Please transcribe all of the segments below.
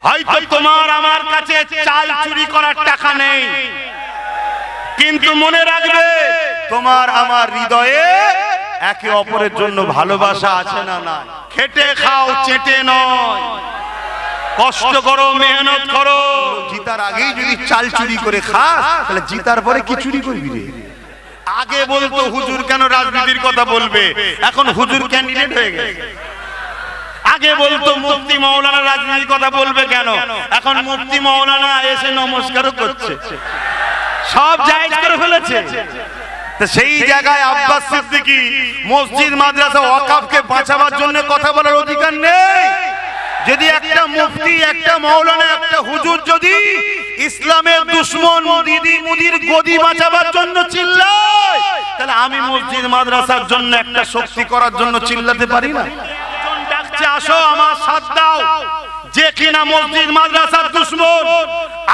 হয়তো তোমার আমার কাছে চাল চুরি করার টাকা নেই, কিন্তু মনে রাখবে তোমার আমার হৃদয়ে একে অপরের জন্য ভালোবাসা আছে না না। খেটে খাও, চেটে নয়, কষ্ট করো, মেহনত করো। জিতার আগেই যদি চাল চুরি করে খাস তাহলে জিতার পরে কি চুরি করবি রে? আগে বলতো হুজুর কেন রাজনীতির কথা বলবে, এখন হুজুর ক্যান্ডিডেট হয়ে গেছে। আগে বলতো মুফতি মাওলানা রাজনীতির কথা বলবে কেন, এখন মুফতি মাওলানা এসে নমস্কারও করছে, সব জায়েজ করে ফেলেছে। তো সেই জায়গায় আব্বাস সিদ্দিকী মসজিদ মাদ্রাসা ওয়াকফকে বাঁচাবার জন্য কথা বলার অধিকার নেই? যদি একটা মুফতি, একটা মাওলানা, একটা হুজুর যদি ইসলামের দুশমন দিদি মুদির গদি বাঁচাবার জন্য চিল্লায়, তাহলে আমি মসজিদ মাদ্রাসার জন্য একটা শক্তি করার জন্য চিল্লাতে পারি না? একজন ডাকছে আসো আমার সাথ দাও, যে কিনা মসজিদ মাদ্রাসার দুশমন,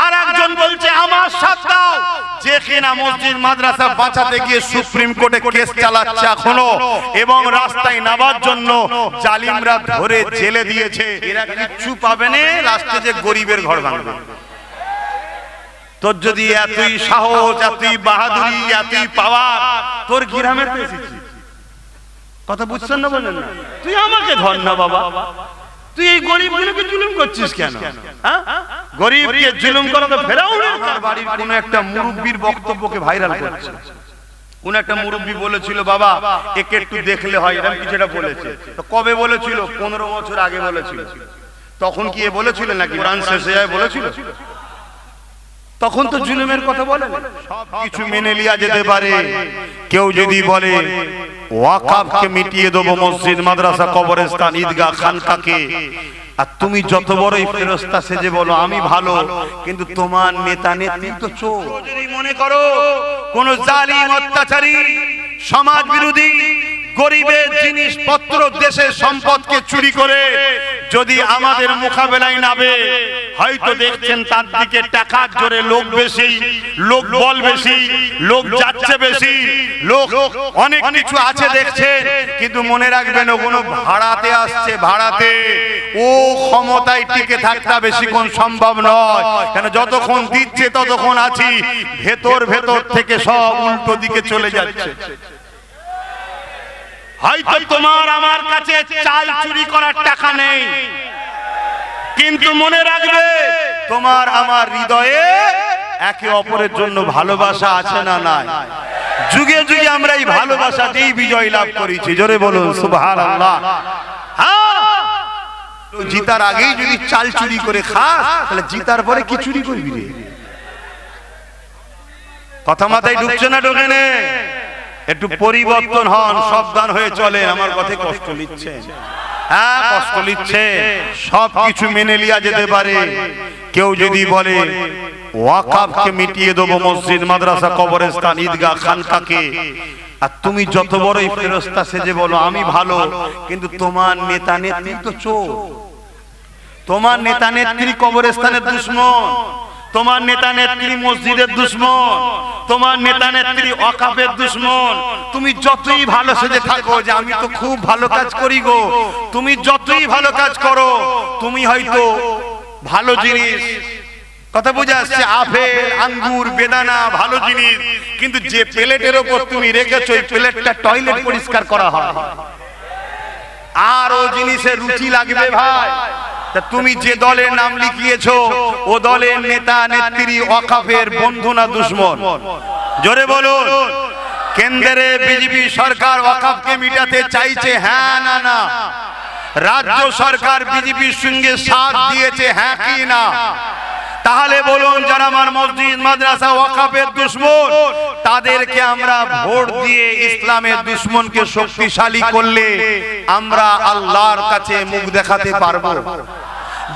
আর একজন বলছে আমার সাথ দাও, যে কিনা মসজিদ মাদ্রাসা বাঁচাতে গিয়ে সুপ্রিম কোর্টে কেস চালাচ্ছে এখনো, এবং রাস্তায় নামার জন্য জালিমরা ধরে জেলে দিয়েছে। এরা কিচ্ছু পাবে না, লাস্টে যে গরিবের ঘর ভাঙবে। তোর যদি এতই সাহস, এতই বাহাদুরি, এতই পাওয়ার, তোর গ্রামে তো এসেছি, কথা বুঝছেন না? বলেন না, তুই আমাকে ধর না বাবা, তুই এই গরিবগুলোকে জুলুম করছিস কেন? গরিবকে জুলুম করা তো ফেরাউনের বাড়ির কোন একটা মুরব্বির বক্তব্যকে ভাইরাল করছে। কোন একটা মুরব্বি বলেছিল বাবা একে একটু দেখলে হয়, এরকম কিছু একটা বলেছে। তো কবে বলেছিল? 15 বছর আগে বলেছিল। তখন কি এ বলেছিল নাকি কোরআন শেষে যায় বলেছিল? তখন তো জুলুমের কথা বলে সব কিছু মেনে লিয়া যেতে পারে। কেউ যদি বলে ওয়াকফকে মিটিয়ে দেবো, মসজিদ মাদ্রাসা কবরস্থান ঈদগাহ খানকাকে, আর তুমি যত বড়ই ফেরেশতা সেজে বলো আমি ভালো, কিন্তু তোমার নেতা নেত্রী তো চোর। যদি মনে করো কোন জালিম, অত্যাচারী, সমাজ বিরোধী, গরিবের জিনিসপত্র, দেশের সম্পদকে চুরি করে যদি আমাদের মোকাবেলায় নামে, হয়তো দেখছেন তার দিকে টাকার জোরে লোক বেশি, লোক বল বেশি, লোক যাচ্ছে বেশি, লোক অনেক কিছু আছে দেখছেন, কিন্তু মনে রাখবেন ওগুলো ভাড়াতে আসছে, ভাড়াতে। ও ক্ষমতায় টিকে থাকতে বেশিক্ষণ সম্ভব নয়, কেন যতক্ষণ দিচ্ছে ততক্ষণ আছি, ভেতর ভেতর থেকে সব উল্টো দিকে চলে যাচ্ছে। হয়তো তোমার আমার কাছে চাল চুরি করার টাকা নেই, কিন্তু মনে রাখবে তোমার আমার হৃদয়ে একে অপরের জন্য ভালোবাসা আছে না নাই। যুগে যুগে আমরা এই ভালোবাসা দিয়েই বিজয় লাভ করেছি। জোরে বলুন সুবহানাল্লাহ। জিতার আগেই যদি চাল চুরি করে খাস তাহলে জিতার পরে কি চুরি করবি রে? কথা মাথায় ঢুকছে না? ঢোকে না? একটু পরিবর্তন হন, সাবধান হয়ে চলে। আমার কথায় কষ্ট নিচ্ছে, হ্যাঁ কষ্ট নিচ্ছে। সব কিছু মেনে লিয়া যেতে পারে। কেউ যদি বলে ওয়াকফকে মিটিয়ে দেবো, মসজিদ মাদ্রাসা কবরস্থান ঈদগাহ খানকাকে, আর তুমি যত বড়ই ফেরেশতা সেজে বলো আমি ভালো, কিন্তু তোমার নেতা নেত্রী তো চোর। তোমার নেতা নেত্রী কবরস্থানের দুশমন, তোমার নেতা নেত্রী মসজিদের দুশমন, তোমার নেতা নেত্রী ওয়াকফের দুশমন। তুমি যতই ভালো সেজে থাকো যে আমি তো খুব ভালো কাজ করি গো, তুমি যতই ভালো কাজ করো, তুমি হয়তো ভালো জিনিস, কথা বুঝে আসছে, আপেল, আঙ্গুর, বেদানা ভালো জিনিস, কিন্তু যে প্লেটের ওপর তুমি রেখেছো ওই প্লেটটা টয়লেট পরিষ্কার করা হয়, আর ও জিনিসের রুচি লাগবে ভাই। তুমি যে দলের নাম লিখিয়েছো ও দলের নেতা নেত্রী ওয়াকফের বন্ধু না দুশমন? জোরে বলুন। কেন্দ্রে বিজেপি সরকার ওয়াকফকে মিটাতে চাইছে, হ্যাঁ না না? রাজ্য সরকার বিজেপির সঙ্গে সাথ দিয়েছে, হ্যাঁ কি না? তাহলে বলুন যারা আমার মসজিদ মাদ্রাসা ওয়াকফের দুশমন, তাদেরকে আমরা ভোট দিয়ে ইসলামের দুশমনকে শক্তিশালী করলে আমরা আল্লাহর কাছে মুখ দেখাতে পারবো।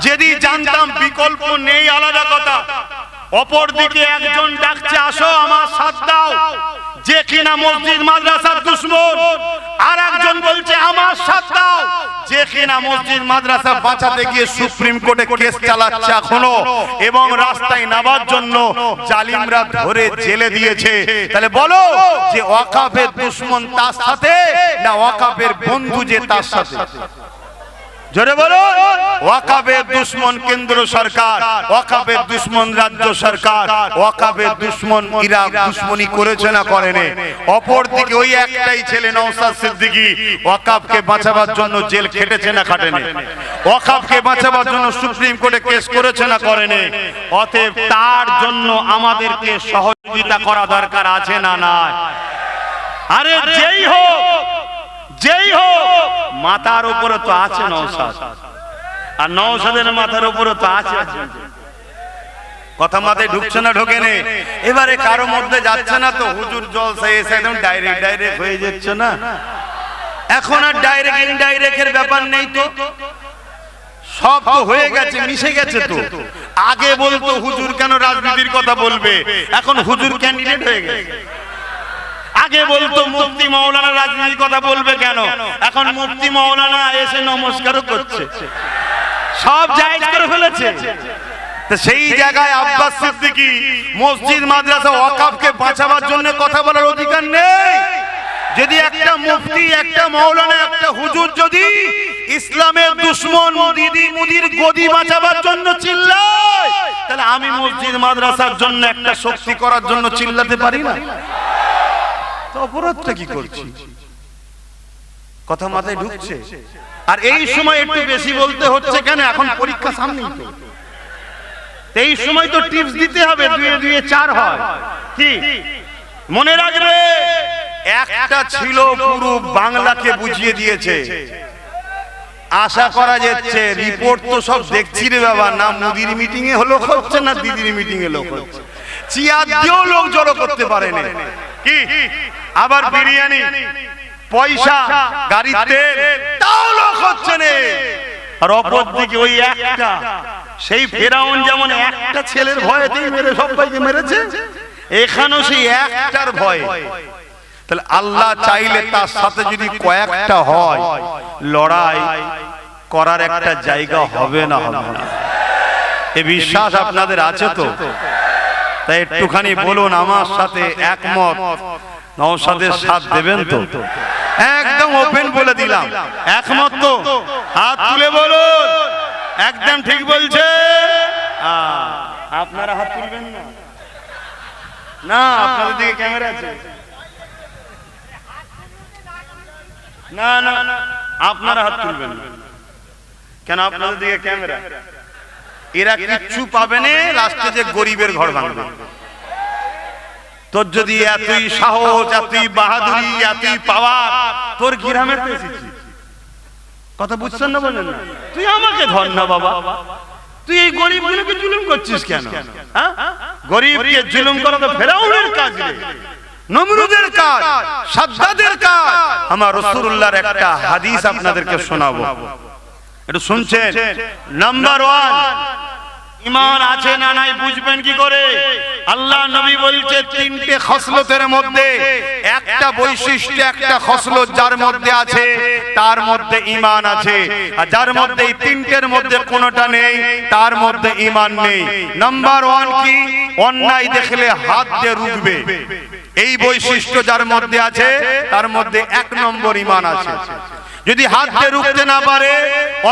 যদি জানতাম বিকল্প নেই আলাদা কথা। অপরদিকে একজন ডাকছে আসো আমার সাথ দাও, যে কিনা মসজিদ মাদ্রাসার দুশমন, আর একজন বলছে আমার সাথ দাও, যে কিনা মসজিদ মাদ্রাসা বাঁচাতে গিয়ে সুপ্রিম কোর্টে কেস চালাচ্ছে এখনো, এবং রাস্তায় নামার জন্য জালিমরা ধরে জেলে দিয়েছে। তাহলে বলো যে ওয়াকফের দুশমন তার সাথে না ওয়াকফের বন্ধু যে তার সাথে? জোরে বলো। ওয়াকাফের দুশমন কেন্দ্র সরকার, ওয়াকাফের দুশমন রাজ্য সরকার, ওয়াকাফের দুশমন ইরাক দুশমনি করেছে না করেনি? অপরদিকে ওই একটাই ছেলে নওশাদ সিদ্দিকী ওয়াকাফকে বাঁচাবার জন্য জেল খেটেছে না খাটেনি? ওয়াকাফকে বাঁচাবার জন্য সুপ্রিম কোর্টে কেস করেছে না করেনি? অতএব তার জন্য আমাদেরকে সহযোগিতা করা দরকার আছে না নাই? আরে যেই হোক মাথার উপরে তো আছে নওশাদ, আর নওশাদের মাথার উপরে তো আছে। কথা মাথায় ঢুকছে না ঢোকে নেই? এবারে কারো মধ্যে যাচ্ছে না তো হুজুর জলসা এসে একদম ডাইরেক্ট হয়ে যাচ্ছে না? এখন আর ডাইরেক্ট ইনডাইরেক্টের ব্যাপার নেই তো, সব তো হয়ে গেছে, মিশে গেছে তো। আগে বলতো হুজুর কেন রাজনীতির কথা বলবে, এখন হুজুর ক্যান্ডিডেট হয়ে গেছে। আগে বলতো মুফতি মাওলানা রাজনীতির কথা বলবে কেন, এখন মুফতি মাওলানা এসে নমস্কারও করছে, সব জায়েজ করে ফেলেছে। তো সেই জায়গায় আব্বাস সিদ্দিকী মসজিদ মাদ্রাসা ওয়াকাফকে বাঁচাবার জন্য কথা বলার অধিকার নেই? যদি একটা মুফতি, একটা মাওলানা, একটা হুজুর যদি ইসলামের দুশমন দিদি মুদির গদি বাঁচাবার জন্য চিল্লায়, তাহলে আমি মসজিদ মাদ্রাসার জন্য একটা শক্তি করার জন্য চিল্লাতে পারি না? তো অপরাধটা কি করছি? কথা মাথায় ঢুকছে? আর এই সময় একটু বেশি বলতে হচ্ছে কেন? এখন পরীক্ষা সামনেই তো, এই সময় তো টিপস দিতে হবে, 2 2 4 হয়। কি মনে রাখবে, একটা ছিল পুরো বাংলাকে বুঝিয়ে দিয়েছে। আশা করা যাচ্ছে, রিপোর্ট তো সব দেখছি রে বাবা, না মুদির মিটিং এ হলো হচ্ছে, না দিদির মিটিং এ লোক হচ্ছে, চেয়ার দিয়েও লোক জড়ো করতে পারেনি। কি আবার বিরিয়ানি, পয়সা, গাড়ির তেল, তাও লোক হচ্ছে না। আর অপর দিকে ওই একটা, সেই ফেরাউন যেমন একটা ছেলের ভয়েতেই মেরে সবাইকে মেরেছে, এখানেও সেই একটার ভয়। তাহলে আল্লাহ চাইলে তার সাথে যদি কয়েকটা হয়, লড়াই করার একটা জায়গা হবে না, হবে না? এই বিশ্বাস আপনাদের আছে তো? তাই একটুখানি বলুন আমার সাথে একমত, নওশাদের সাথ দেবেন তো? একদম ওপেন বলে দিলাম, একমত তো? হাত তুলে বলুন, একদম ঠিক বলছে। আপনারা হাত তুলবেন না? না, আপনাদের দিকে ক্যামেরা আছে। না না, আপনারা হাত তুলবেন না কেন? আপনাদের দিকে ক্যামেরা। এরা কিচ্ছু পাবে না, লাস্টে যে গরিবের ঘর ভাঙবে। তোর যদি এতই সাহস, এতই বাহাদুরি, এতই পাওয়ার, তোর গ্রামে তো এসেছি। কথা বুঝছেন না? বলেন না, তুই আমাকে ধর না বাবা, তুই এই গরিবগুলোকে জুলুম করছিস কেন? গরিবকে জুলুম করা তো ফেরাউনের কাজ, নমরুদের কাজ, সাদ্দাদের কাজ। আমার রাসূলুল্লাহর একটা হাদিস আপনাদেরকে শোনাবো, একটু শুনছেন? নাম্বার 1, ঈমান আছে না নাই বুঝবেন কি করে? আল্লাহ নবী বলছে 3টে খসলতের মধ্যে একটা বৈশিষ্ট্য, একটা খসলত যার মধ্যে আছে তার মধ্যে ঈমান আছে, আর যার মধ্যে এই 3টের মধ্যে কোনোটা নেই তার মধ্যে ঈমান নেই। নাম্বার 1 কি? অন্যায় দেখলে হাত দিয়ে রুখবে। এই বৈশিষ্ট্য যার মধ্যে আছে তার মধ্যে 1 নম্বর ঈমান আছে। যদি হাত দিয়ে রুখতে না পারে,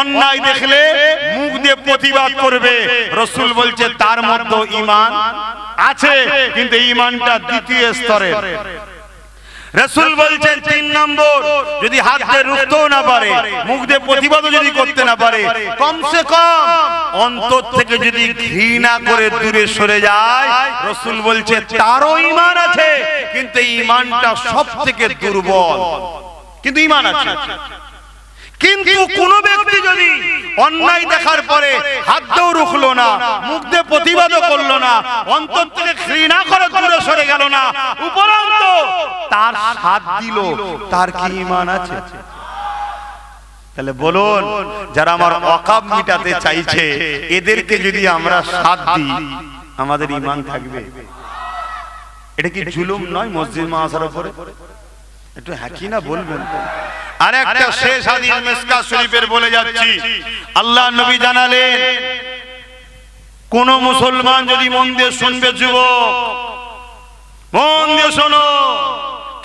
অন্যায় দেখলে মুখ দিয়ে প্রতিবাদ করবে, রাসূল বলছে তার মধ্যে ঈমান আছে, কিন্তু ঈমানটা দ্বিতীয় স্তরের। রাসূল বলছেন 3 নম্বর, যদি হাত দিয়ে রুখতেও না পারে, মুখ দিয়ে প্রতিবাদও যদি করতে না পারে, কমসে কম অন্তর থেকে যদি ঘৃণা করে দূরে সরে যায়, রাসূল বলছে তারও ঈমান আছে, কিন্তু ঈমানটা সবথেকে দুর্বল, কিন্তু ঈমান আছে। কিন্তু কোন ব্যক্তি যদি অন্যায় দেখার পরে হাত দিয়েও রুখলো না, মুখ দিয়ে প্রতিবাদও করলো না, অন্তর থেকে ঘৃণা করে দূরে সরে গেল না, উপরন্ত তার সাথ দিল, তার কি ঈমান আছে? তাহলে বলুন, যারা আমার ওয়াকাফ মিটাতে চাইছে এদেরকে যদি আমরা সাথ দিই, আমাদের ঈমান থাকবে? এটা কি জুলুম নয় মসজিদ মাদ্রাসার উপরে? একটু হ্যাঁ কি না বলবেন? আর একটা শেষ হাদিস মিসকাত শরীফের বলে যাচ্ছি। আল্লাহ নবী জানালেন, কোন মুসলমান যদি মন দিয়ে শুনবে, যুবক মন দিয়ে শোনো,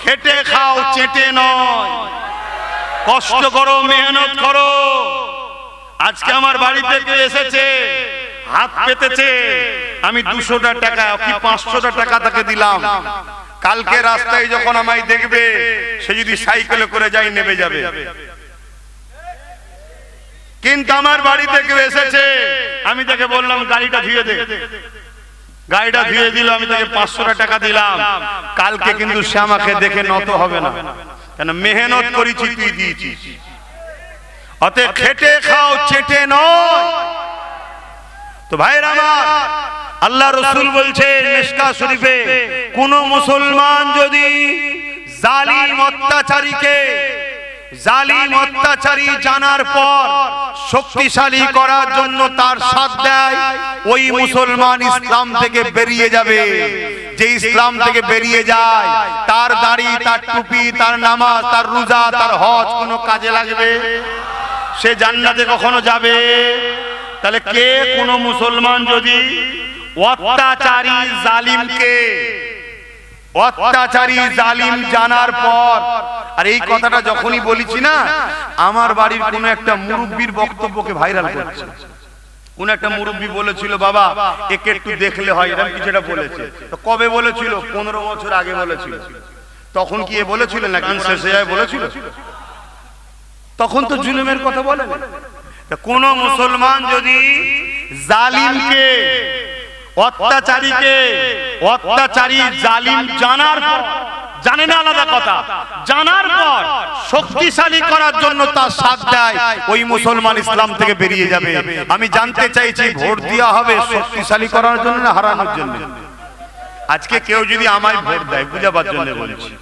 খেটে খাও, চেটে নয়, কষ্ট করো, মেহনত করো, আজকে আমার বাড়ি থেকে এসেছে, হাত পেতেছে, আমি 200টা টাকা কি 500টা টাকা তাকে দিলাম। কালকে রাস্তায় যখন আমায় দেখবে, সে যদি সাইকেলে করে যাই নেমে যাবে। কিন্তু আমার বাড়ি থেকে এসেছে, আমি তাকে বললাম গাড়িটা ধুয়ে দে, গাড়িটা ধুয়ে দিল, আমি তাকে 500টা টাকা দিলাম। কালকে কিন্তু সে আমাকে দেখে নত হবে না, কেন মেহনত করেছি, তুই দিয়েছিস। অতএব খেটে খাও, চেটে নয়। তো ভাইরা আমার, আল্লাহ রাসূল বলছে মিশকাত শরীফে, কোন মুসলমান যদি জালিম অত্যাচারী জানার পর শক্তিশালী করার জন্য তার সাথ দেয়, ওই মুসলমান ইসলাম থেকে বেরিয়ে যাবে। যে ইসলাম থেকে বেরিয়ে যায়, তার দাড়ি, তার টুপি, তার নামাজ, তার রোজা, তার হজ কোনো কাজে লাগবে? সে জান্নাতে কখনো যাবে? তাহলে কে কোন মুসলমান যদি অত্যাচারী জালিম জানার পর, আর এই কথাটা যখনই বলেছি না, আমার বাড়ির কোন একটা মুরব্বির বক্তব্যকে ভাইরাল করছে। কোন একটা মুরব্বি বলেছিল, বাবা একে একটু দেখলে হয়, এরকম কিছুটা বলেছে। তো কবে বলেছিল? 15 বছর আগে বলেছিল। তখন কি এ বলেছিল নাকি শেষে যায় বলেছিল? তখন তো জুলুমের কথা বলে। কোন মুসলমান যদি জালিমকে, অত্যাচারী জালিম জানার পর, জানে না আলাদা কথা, জানার পর শক্তিশালী করার জন্য তার সাথ দেয়, ওই মুসলমান ইসলাম থেকে বেরিয়ে যাবে। আমি জানতে চাইছি, ভোট দেওয়া হবে শক্তিশালী করার জন্য না হারানোর জন্য? আজকে কেউ যদি আমায় ভোট দেয়, বুঝাবার জন্য বলছি,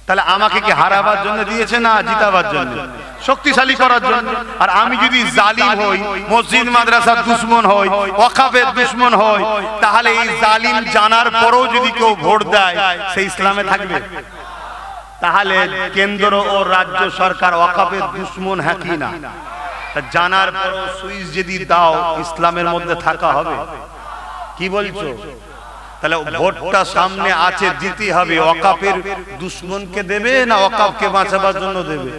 তাহলে আমাকে কি হারাবার জন্য দিয়েছে না জিতাবার জন্য? শক্তিশালী করার জন্য। আর আমি যদি জালিম হই, মসজিদ মাদ্রাসার দুশমন হই, ওয়াকফের দুশমন হই, তাহলে এই জালিম জানার পরেও যদি কেউ ভোট দেয়, সে ইসলামে থাকবে? তাহলে কেন্দ্র ও রাজ্য সরকার ওয়াকফের দুশমন হ্যাঁ কি না? জানার পরেও সুইচ যদি দাও, ইসলামের মধ্যে থাকা হবে? কি বলছো? তাহলে ভোটটা সামনে আছে, দিতে হবে। ওয়াকফের দুশমনকে দেবে না ওয়াকফকে বাঁচাবার জন্য দেবে?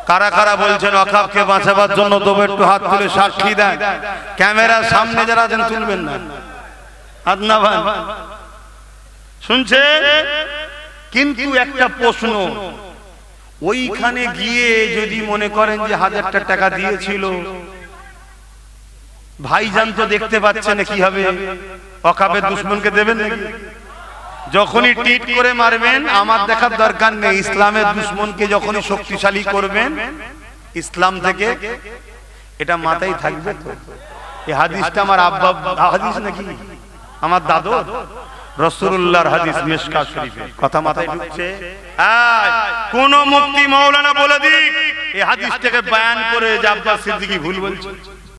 কারা কারা বলছেন ওয়াকফকে বাঁচাবার জন্য দেবে? একটু হাত তুলে সাক্ষী দেন। ক্যামেরার সামনে যারা আছেন তুলবেন না, হাত না ভাই, শুনছে? কিন্তু একটা প্রশ্ন, ওইখানে গিয়ে যদি মনে করেন যে 1000টা টাকা দিয়েছিল, ভাইজান তো দেখতে পাচ্ছে না, কি হবে? ওয়াকফের দুশমনকে দেবেন নাকি? যখনই টিট করে মারবেন, আমার দেখার দরকার নেই। ইসলামের দুশমনকে যখনই শক্তিশালী করবেন ইসলাম থেকে, এটা মাথায় থাকবে তো। এই হাদিসটা আমার আব্বা হাদিস নাকি আমার দাদু রাসূলুল্লাহর হাদিস, মিশকাত শরীফে। কথা মাথায় ঢুকছে? কোন মুফতি মাওলানা বলে দিক এই হাদিসটাকে বয়ান করে যে আব্বাস সিদ্দিকী ভুল বলছে।